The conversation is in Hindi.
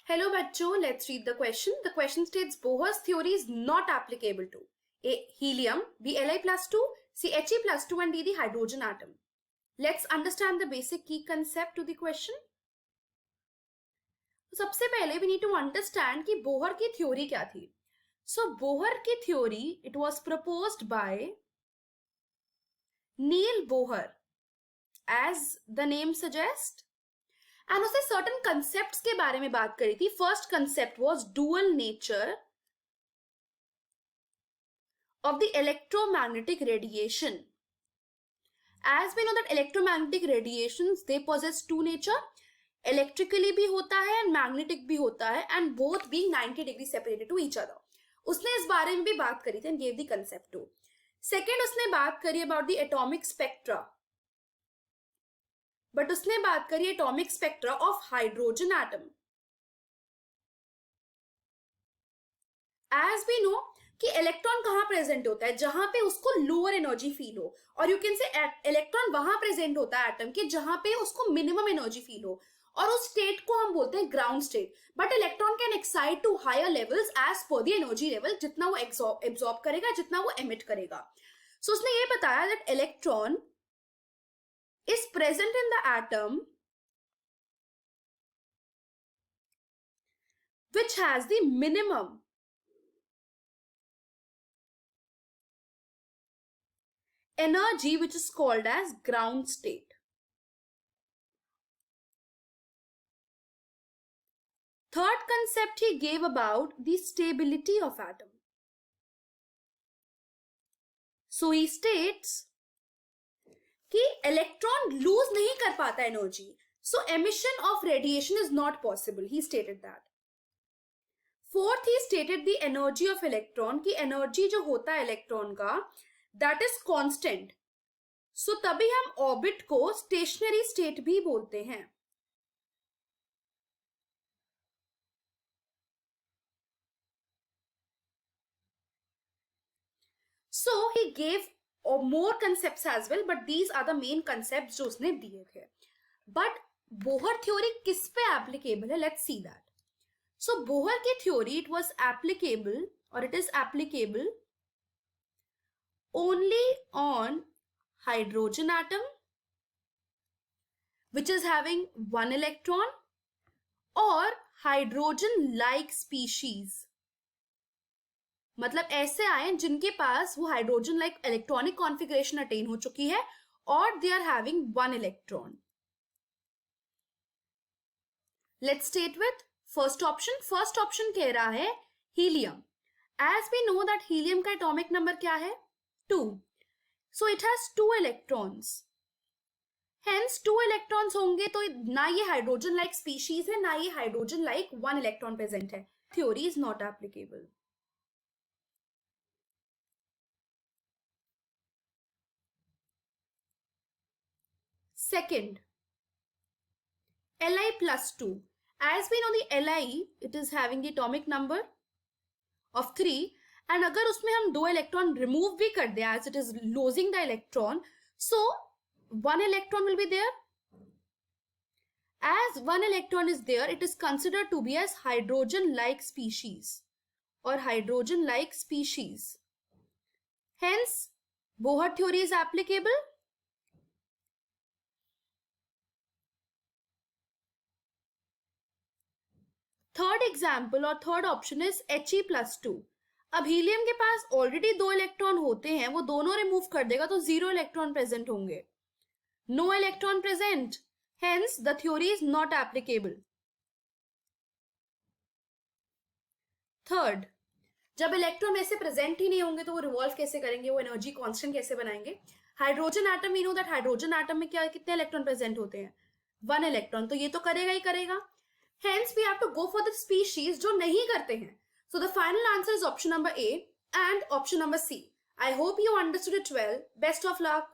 Hello बच्चों, let's read the question. The question states Bohr's theory is not applicable to A. Helium, B. Li plus 2, C. He plus 2 and D. The hydrogen atom. Let's understand the basic key concept to the question. सबसे पहले we need to understand कि बोहर की थ्योरी क्या थी. So बोहर की theory it was proposed by Neil Bohr, as the name suggests. And उसने सर्टन कंसेप्ट्स के बारे में बात करी थी. First concept was dual nature of the electromagnetic radiation. As we know that electromagnetic radiations they possess two nature. Electrically भी होता है एंड मैग्नेटिक भी होता है, and both being 90 degree separated to each other. उसने इस बारे में भी बात करी थी and gave the concept to. Second, उसने बात करी about the atomic spectra, but उसने बात करी atomic spectra of hydrogen atom. As we know कि इलेक्ट्रॉन कहां प्रेजेंट होता है, जहां पे उसको लोअर एनर्जी फील हो, और यू कैन से इलेक्ट्रॉन वहां प्रेजेंट होता है एटम के जहां पे उसको मिनिमम एनर्जी फील हो, और उस स्टेट को हम बोलते हैं ground state. But electron can excite to higher levels as per the energy level, जितना वो एब्सॉर्ब करेगा, जितना वो एमिट करेगा. सो उसने ये बताया that electron is present in the atom which has the minimum energy, which is called as ground state. Third concept he gave about the stability of atom. So he states कि इलेक्ट्रॉन लूज नहीं कर पाता energy, so emission of radiation is not possible. He stated that. Fourth, he stated the energy of electron, की एनर्जी जो होता है इलेक्ट्रॉन का दैट इज कांस्टेंट. सो तभी हम ऑर्बिट को स्टेशनरी स्टेट भी बोलते हैं. सो ही गेव और more concepts as well, but these are the main concepts जो उसने दिए थे. But बोहर थ्योरी किस पे एप्लीकेबल है, let's see that. So Bohr की theory it was applicable, or it is applicable only on hydrogen atom which is having one electron, or hydrogen like species. मतलब ऐसे आयन जिनके पास वो hydrogen like electronic configuration attain हो चुकी है और they are having one electron. Let's state with first option. First option कह रहा है helium. As we know that helium का एटॉमिक नंबर क्या है, 2. So it has 2 electrons. Hence 2 electrons होंगे तो ना ये हाइड्रोजन लाइक स्पीशीज है, ना ये हाइड्रोजन लाइक 1 इलेक्ट्रॉन प्रेजेंट है. Theory is not applicable. Second, Li plus 2. As we know the Li, it is having the atomic number of 3, and अगर उसमें हम 2 इलेक्ट्रॉन रिमूव भी कर दें as it is losing the electron, so 1 electron will be there. As 1 electron is there, it is considered to be as hydrogen-like species or hydrogen-like species. Hence, Bohr theory is applicable. Third example और third option is He plus 2. अब हीलियम के पास ऑलरेडी 2 इलेक्ट्रॉन होते हैं, वो दोनों रिमूव कर देगा तो 0 इलेक्ट्रॉन प्रेजेंट होंगे. No electron present, hence the theory is not applicable. Third, जब इलेक्ट्रॉन में से प्रेजेंट ही नहीं होंगे तो वो रिवॉल्व कैसे करेंगे, वो एनर्जी कांस्टेंट कैसे बनाएंगे. Hydrogen atom, we know that hydrogen atom में क्या कितने इलेक्ट्रॉन प्रेजेंट होते हैं, 1 इलेक्ट्रॉन, तो ये तो करेगा ही करेगा. Hence, we have to go for the species जो नहीं करते हैं. So the final answer is option number A and option number C. I hope you understood it well. Best of luck.